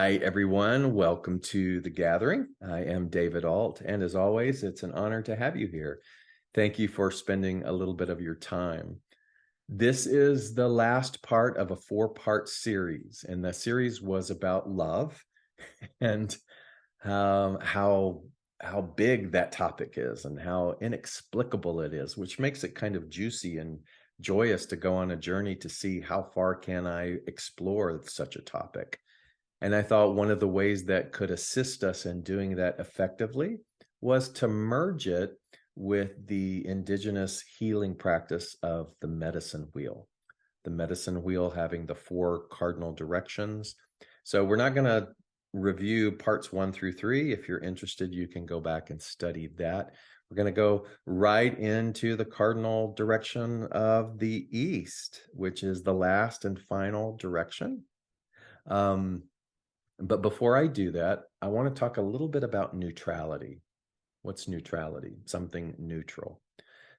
night, everyone. Welcome to the gathering. I am David Ault, and as always, it's an honor to have you here. Thank you for spending a little bit of your time. This is the last part of a four-part series, and the series was about love and how big that topic is and how inexplicable it is, which makes it kind of juicy and joyous to go on a journey to see how far can I explore such a topic. And I thought one of the ways that could assist us in doing that effectively was to merge it with the indigenous healing practice of the medicine wheel. The medicine wheel having the four cardinal directions. So we're not going to review parts 1 through 3. If you're interested, you can go back and study that. We're going to go right into the cardinal direction of the East, which is the last and final direction. But before I do that, I want to talk a little bit about neutrality. What's neutrality? Something neutral.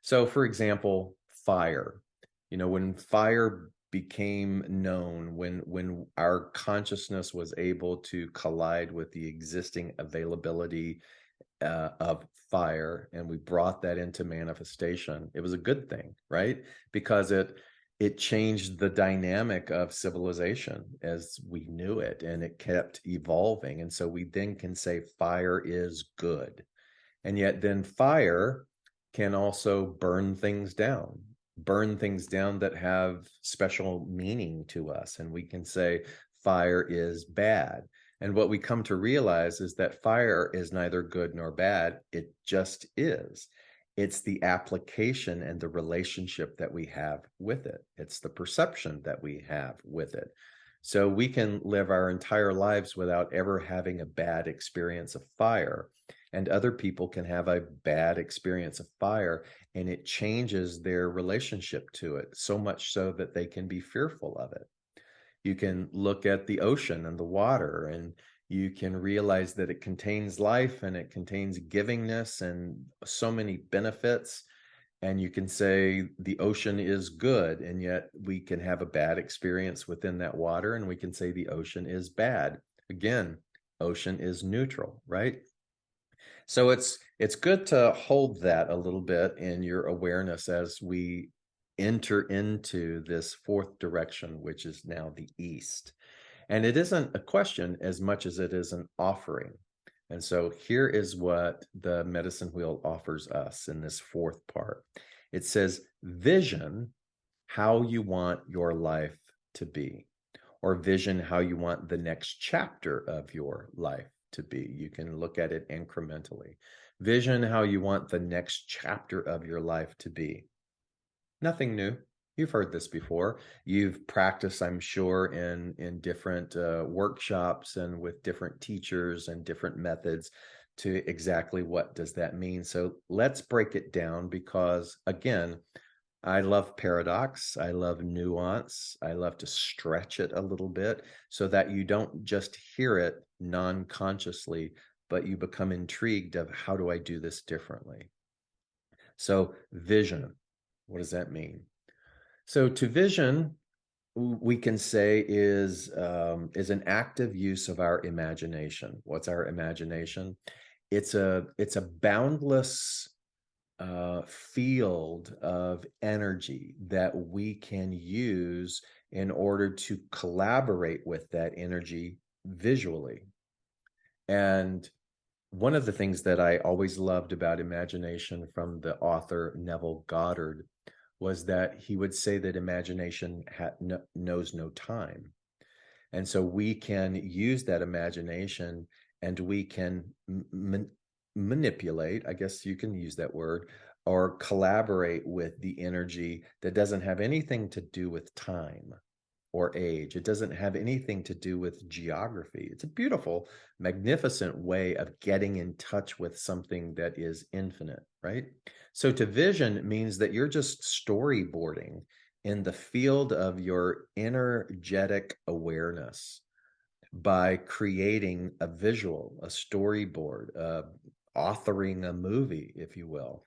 So, for example, fire. When fire became known, when our consciousness was able to collide with the existing availability of fire, and we brought that into manifestation, it was a good thing, right? Because it changed the dynamic of civilization as we knew it, and it kept evolving. And so we then can say fire is good. And yet then fire can also burn things down that have special meaning to us. And we can say fire is bad. And what we come to realize is that fire is neither good nor bad. It just is. It's the application and the relationship that we have with it. It's the perception that we have with it. So we can live our entire lives without ever having a bad experience of fire. And other people can have a bad experience of fire, and it changes their relationship to it, so much so that they can be fearful of it. You can look at the ocean and the water, and you can realize that it contains life and it contains givingness and so many benefits. And you can say the ocean is good, and yet we can have a bad experience within that water, and we can say the ocean is bad. Again, ocean is neutral, right? So it's good to hold that a little bit in your awareness as we enter into this fourth direction, which is now the East. And it isn't a question as much as it is an offering. And so here is what the medicine wheel offers us in this fourth part. It says, vision how you want your life to be, or vision how you want the next chapter of your life to be. You can look at it incrementally. Vision how you want the next chapter of your life to be. Nothing new. You've heard this before. You've practiced, I'm sure, in different workshops and with different teachers and different methods to exactly what does that mean. So let's break it down because, again, I love paradox. I love nuance. I love to stretch it a little bit so that you don't just hear it non-consciously, but you become intrigued of how do I do this differently? So vision, what does that mean? So to vision, we can say is an active use of our imagination. What's our imagination? It's a boundless field of energy that we can use in order to collaborate with that energy visually. And one of the things that I always loved about imagination from the author Neville Goddard was that he would say that imagination knows no time. And so we can use that imagination and we can manipulate, I guess you can use that word, or collaborate with the energy that doesn't have anything to do with time or age. It doesn't have anything to do with geography. It's a beautiful, magnificent way of getting in touch with something that is infinite, right? So to vision means that you're just storyboarding in the field of your energetic awareness by creating a visual, a storyboard, authoring a movie, if you will.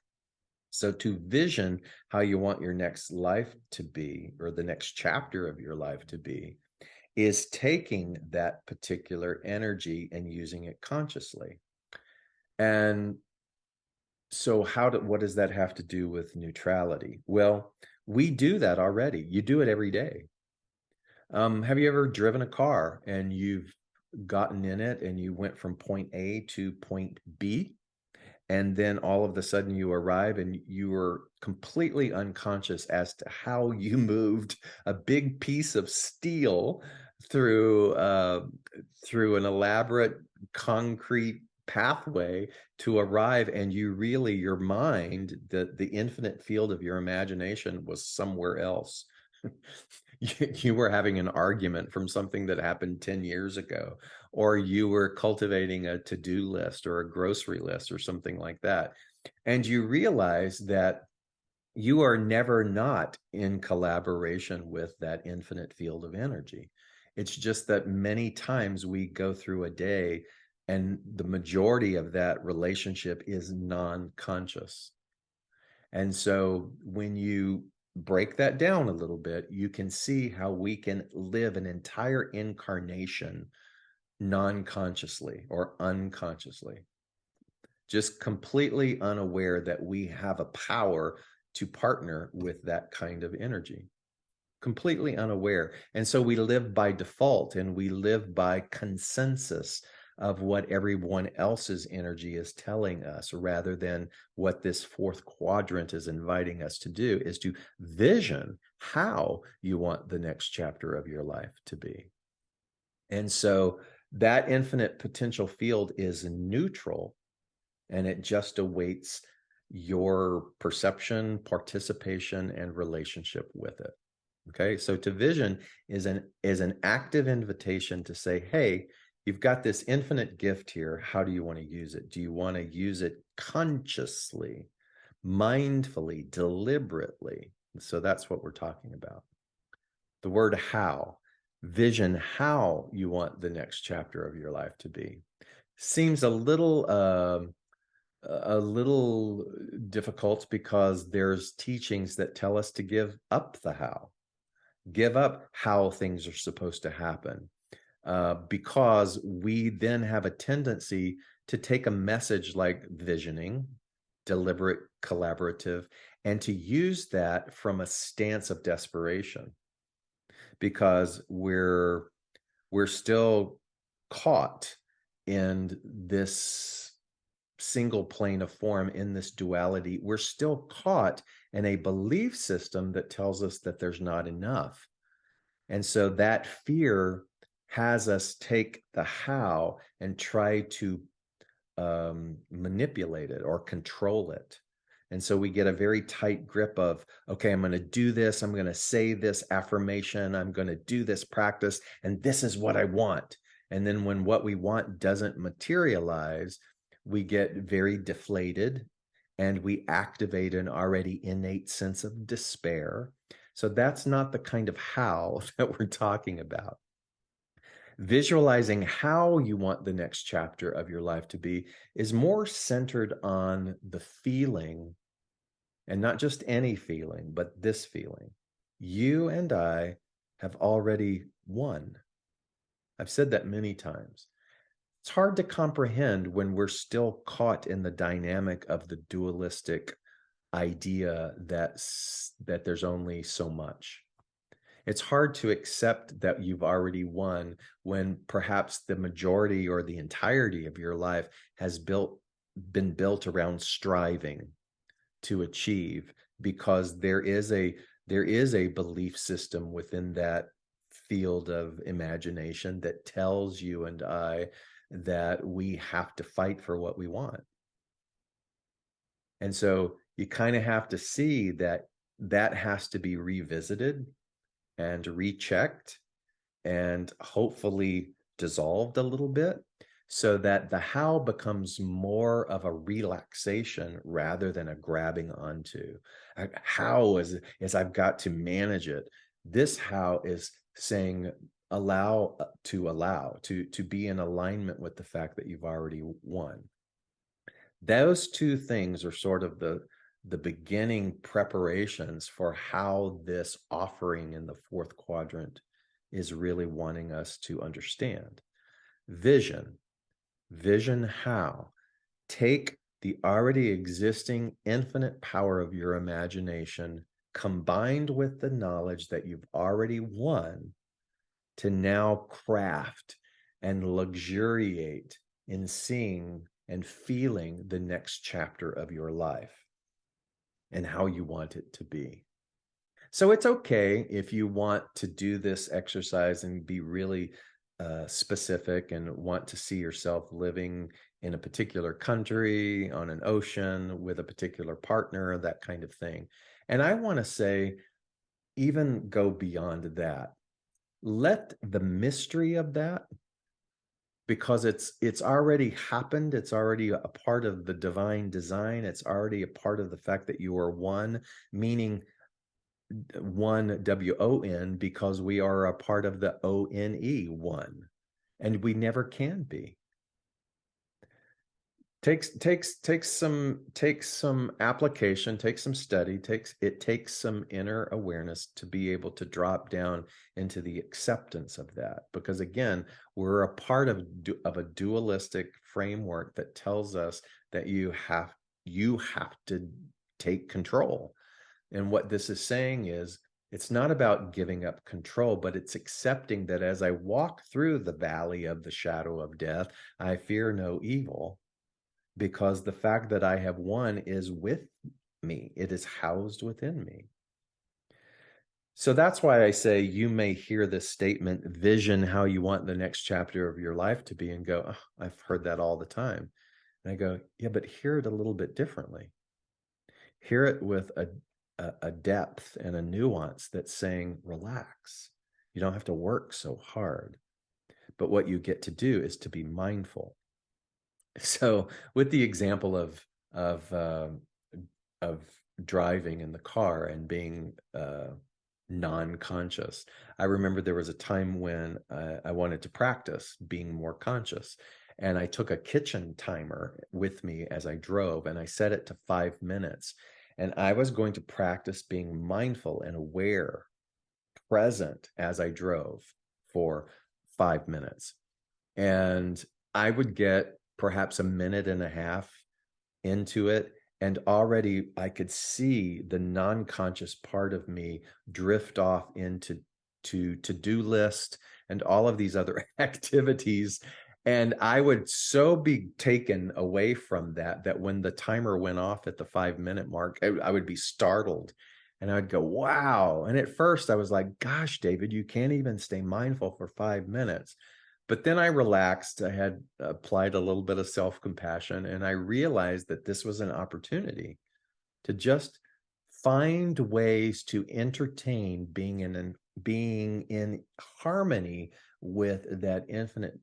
So to vision how you want your next life to be, or the next chapter of your life to be, is taking that particular energy and using it consciously. And so what does that have to do with neutrality? Well, we do that already. You do it every day. Have you ever driven a car and you've gotten in it and you went from point A to point B? And then all of a sudden you arrive and you were completely unconscious as to how you moved a big piece of steel through through an elaborate concrete pathway to arrive, and you really, your mind, the infinite field of your imagination was somewhere else. You were having an argument from something that happened 10 years ago, or you were cultivating a to-do list or a grocery list or something like that. And you realize that you are never not in collaboration with that infinite field of energy. It's just that many times we go through a day and the majority of that relationship is non-conscious. And so when you break that down a little bit, you can see how we can live an entire incarnation non-consciously or unconsciously, just completely unaware that we have a power to partner with that kind of energy, completely unaware. And so we live by default, and we live by consensus of what everyone else's energy is telling us, rather than what this fourth quadrant is inviting us to do, is to vision how you want the next chapter of your life to be. And so that infinite potential field is neutral, and it just awaits your perception, participation, and relationship with it. Okay, so to vision is an active invitation to say, hey, you've got this infinite gift here. How do you want to use it? Do you want to use it consciously, mindfully, deliberately? So that's what we're talking about. The word how, vision how you want the next chapter of your life to be, seems a little difficult, because there's teachings that tell us to give up the how, give up how things are supposed to happen, because we then have a tendency to take a message like visioning, deliberate, collaborative, and to use that from a stance of desperation, because we're still caught in this single plane of form, in this duality. We're still caught in a belief system that tells us that there's not enough. And so that fear has us take the how and try to manipulate it or control it. And so we get a very tight grip of, okay, I'm going to do this. I'm going to say this affirmation. I'm going to do this practice. And this is what I want. And then when what we want doesn't materialize, we get very deflated and we activate an already innate sense of despair. So that's not the kind of how that we're talking about. Visualizing how you want the next chapter of your life to be is more centered on the feeling, and not just any feeling, but this feeling. You and I have already won. I've said that many times. It's hard to comprehend when we're still caught in the dynamic of the dualistic idea that there's only so much. It's hard to accept that you've already won when perhaps the majority or the entirety of your life has been built around striving to achieve, because there is a belief system within that field of imagination that tells you and I that we have to fight for what we want. And so you kind of have to see that that has to be revisited and rechecked and hopefully dissolved a little bit, so that the how becomes more of a relaxation rather than a grabbing onto. How is I've got to manage it. This how is saying allow to be in alignment with the fact that you've already won. Those two things are sort of the beginning preparations for how this offering in the fourth quadrant is really wanting us to understand. Vision. Vision how? Take the already existing infinite power of your imagination combined with the knowledge that you've already won to now craft and luxuriate in seeing and feeling the next chapter of your life and how you want it to be. So it's okay if you want to do this exercise and be really specific and want to see yourself living in a particular country, on an ocean, with a particular partner, that kind of thing. And I want to say, even go beyond that. Let the mystery of that, because it's already happened, it's already a part of the divine design, it's already a part of the fact that you are one, meaning one, W-O-N, because we are a part of the O-N-E, one, and we never can be. Takes some application, takes some study, takes some inner awareness to be able to drop down into the acceptance of that, because again, we're a part of a dualistic framework that tells us that you have to take control. And what this is saying is, it's not about giving up control, but it's accepting that as I walk through the valley of the shadow of death, I fear no evil, because the fact that I have won is with me. It is housed within me. So that's why I say you may hear this statement, vision how you want the next chapter of your life to be, and go, oh, I've heard that all the time. And I go, yeah, but hear it a little bit differently. Hear it with a depth and a nuance that's saying, relax. You don't have to work so hard. But what you get to do is to be mindful. So with the example of driving in the car and being non-conscious, I remember there was a time when I wanted to practice being more conscious. And I took a kitchen timer with me as I drove, and I set it to 5 minutes. And I was going to practice being mindful and aware, present as I drove for 5 minutes. And I would get perhaps a minute and a half into it, and already I could see the non-conscious part of me drift off into to-do list and all of these other activities. And I would so be taken away from that when the timer went off at the 5 minute mark, I would be startled. And I would go, wow. And at first I was like, gosh, David, you can't even stay mindful for 5 minutes. But then I relaxed. I had applied a little bit of self-compassion, and I realized that this was an opportunity to just find ways to entertain being in harmony with that infinite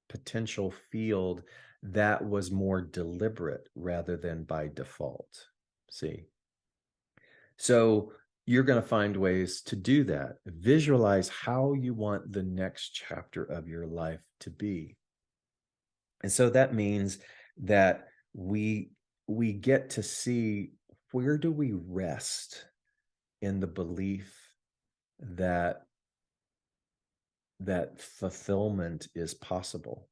potential field that was more deliberate rather than by default. See? So you're going to find ways to do that. Visualize how you want the next chapter of your life to be. And so that means that we get to see, where do we rest in the belief that fulfillment is possible,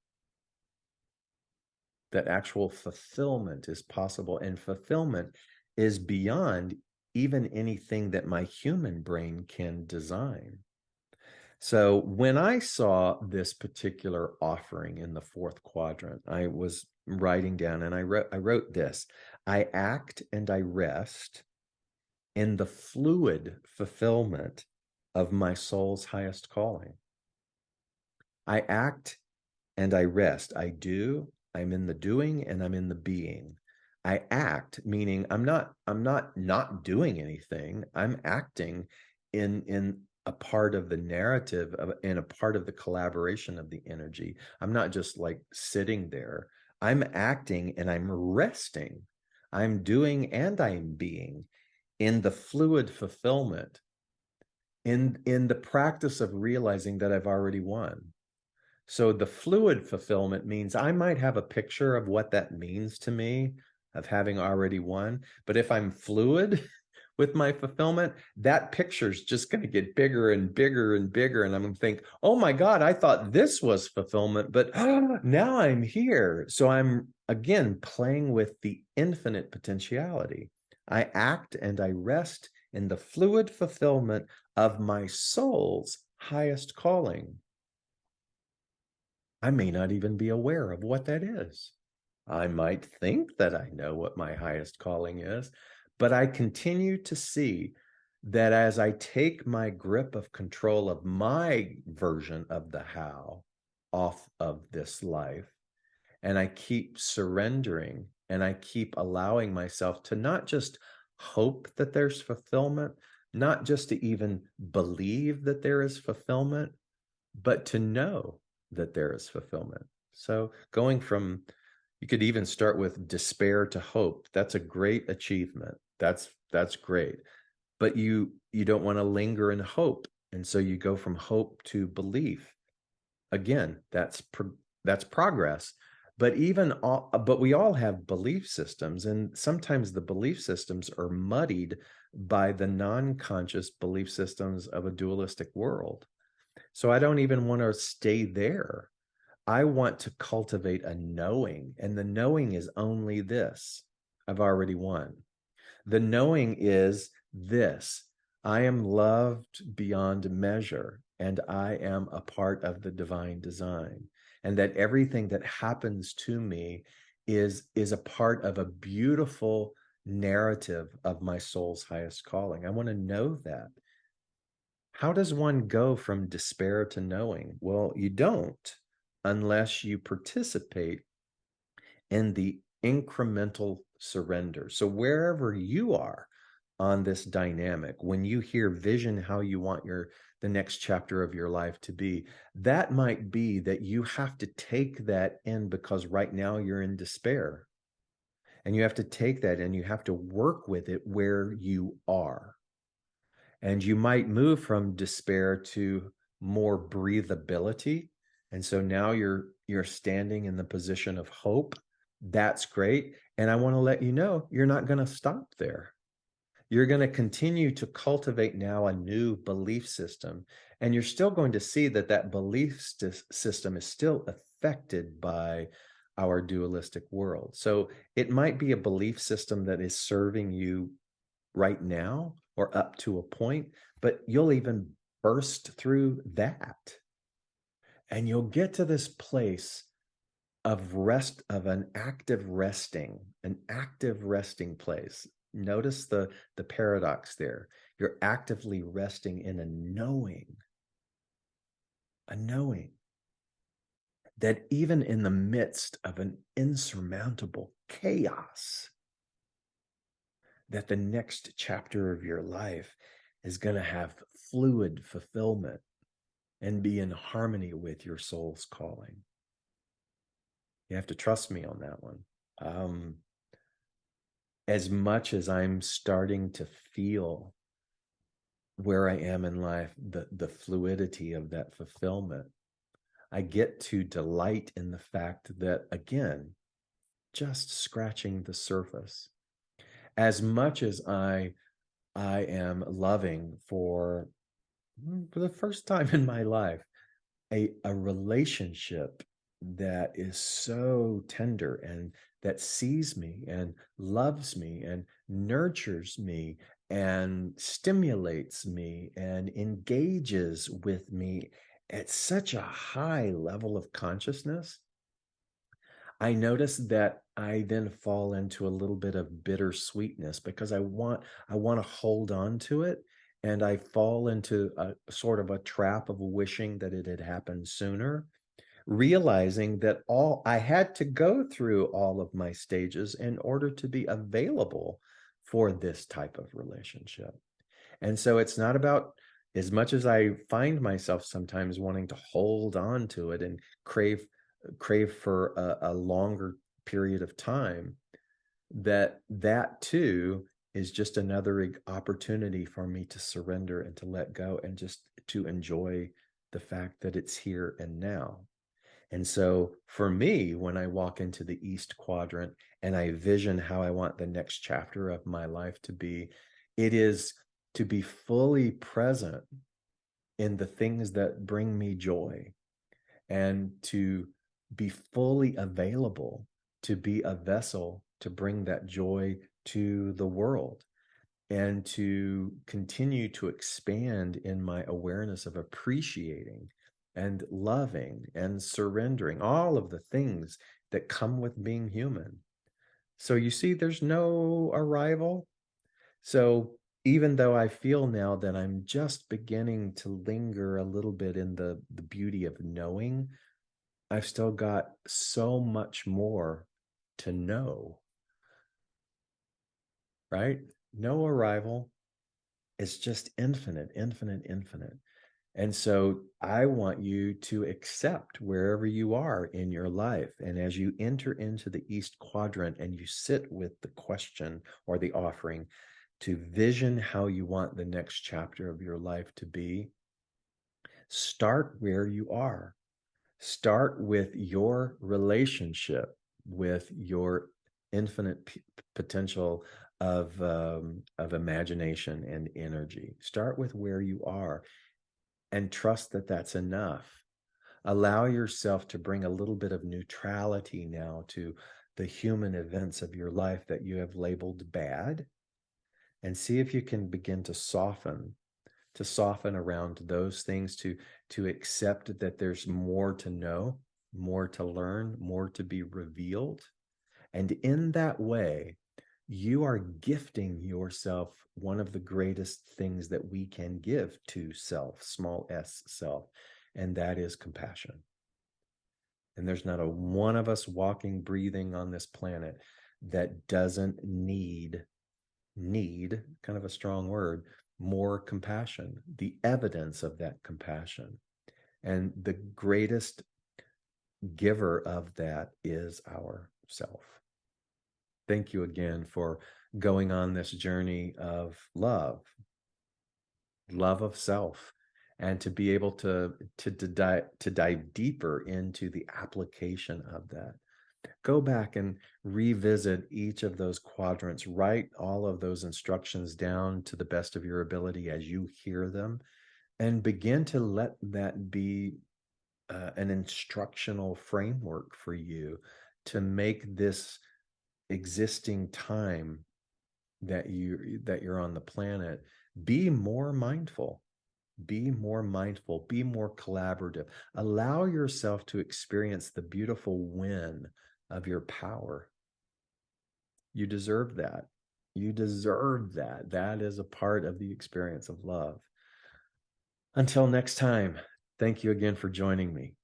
that actual fulfillment is possible, and fulfillment is beyond even anything that my human brain can design. So when I saw this particular offering in the fourth quadrant, I was writing down, and I wrote this: I act and I rest in the fluid fulfillment of my soul's highest calling. I act and I rest. I do, I'm in the doing, and I'm in the being. I act, meaning I'm not doing anything. I'm acting in a part of the narrative and a part of the collaboration of the energy. I'm not just like sitting there. I'm acting and I'm resting. I'm doing and I'm being in the fluid fulfillment, in the practice of realizing that I've already won. So the fluid fulfillment means I might have a picture of what that means to me, of having already won. But if I'm fluid with my fulfillment, that picture's just going to get bigger and bigger and bigger. And I'm going to think, oh my God, I thought this was fulfillment, but now I'm here. So I'm, again, playing with the infinite potentiality. I act and I rest in the fluid fulfillment of my soul's highest calling. I may not even be aware of what that is. I might think that I know what my highest calling is, but I continue to see that as I take my grip of control of my version of the how off of this life, and I keep surrendering and I keep allowing myself to not just hope that there's fulfillment, not just to even believe that there is fulfillment, but to know that there is fulfillment. So going from, you could even start with despair to hope. That's a great achievement. That's great. But you don't want to linger in hope. And so you go from hope to belief. Again, that's progress. But but we all have belief systems, and sometimes the belief systems are muddied by the non-conscious belief systems of a dualistic world. So I don't even want to stay there. I want to cultivate a knowing, and the knowing is only this: I've already won. The knowing is this: I am loved beyond measure, and I am a part of the divine design, and that everything that happens to me is a part of a beautiful narrative of my soul's highest calling. I want to know that. How does one go from despair to knowing? Well, you don't unless you participate in the incremental surrender. So wherever you are on this dynamic, when you hear vision how you want the next chapter of your life to be, that might be that you have to take that in because right now you're in despair. And you have to take that and you have to work with it where you are. And you might move from despair to more breathability. And so now you're standing in the position of hope. That's great. And I want to let you know, you're not going to stop there. You're going to continue to cultivate now a new belief system. And you're still going to see that belief system is still affected by our dualistic world. So it might be a belief system that is serving you right now or up to a point, but you'll even burst through that. And you'll get to this place of rest, of an active resting place. Notice the paradox there. You're actively resting in a knowing that even in the midst of an insurmountable chaos, that the next chapter of your life is going to have fluid fulfillment and be in harmony with your soul's calling. You have to trust me on that one. As much as I'm starting to feel where I am in life, the fluidity of that fulfillment, I get to delight in the fact that, again, just scratching the surface. As much as I am loving for the first time in my life, a relationship that is so tender and that sees me and loves me and nurtures me and stimulates me and engages with me at such a high level of consciousness, I notice that I then fall into a little bit of bittersweetness because I want to hold on to it, and I fall into a sort of a trap of wishing that it had happened sooner, realizing that I had to go through all of my stages in order to be available for this type of relationship. And so it's not about, as much as I find myself sometimes wanting to hold on to it and crave for a longer period of time, that too is just another opportunity for me to surrender and to let go and just to enjoy the fact that it's here and now. And so for me, when I walk into the East Quadrant and I vision how I want the next chapter of my life to be, It is to be fully present in the things that bring me joy, and to be fully available to be a vessel to bring that joy to the world, and to continue to expand in my awareness of appreciating and loving and surrendering, all of the things that come with being human. So you see, there's no arrival. So even though I feel now that I'm just beginning to linger a little bit in the beauty of knowing, I've still got so much more to know, right? No arrival. It's just infinite, infinite, infinite. And so I want you to accept wherever you are in your life. And as you enter into the East Quadrant and you sit with the question or the offering to vision how you want the next chapter of your life to be, start where you are. Start with your relationship with your infinite potential of imagination and energy. Start with where you are and trust that that's enough. Allow yourself to bring a little bit of neutrality now to the human events of your life that you have labeled bad, and see if you can begin to soften around those things, to accept that there's more to know, more to learn, more to be revealed. And in that way, you are gifting yourself one of the greatest things that we can give to self, small s self, and that is compassion. And there's not a one of us walking, breathing on this planet that doesn't need, kind of a strong word, more compassion, the evidence of that compassion. And the greatest giver of that is ourself. Thank you again for going on this journey of love of self, and to be able to dive deeper into the application of that. Go back and revisit each of those quadrants. Write all of those instructions down to the best of your ability as you hear them, and begin to let that be an instructional framework for you to make this existing time that you're on the planet be more mindful. Be more mindful, be more collaborative. Allow yourself to experience the beautiful win of your power. You deserve that. You deserve that. That is a part of the experience of love. Until next time, thank you again for joining me.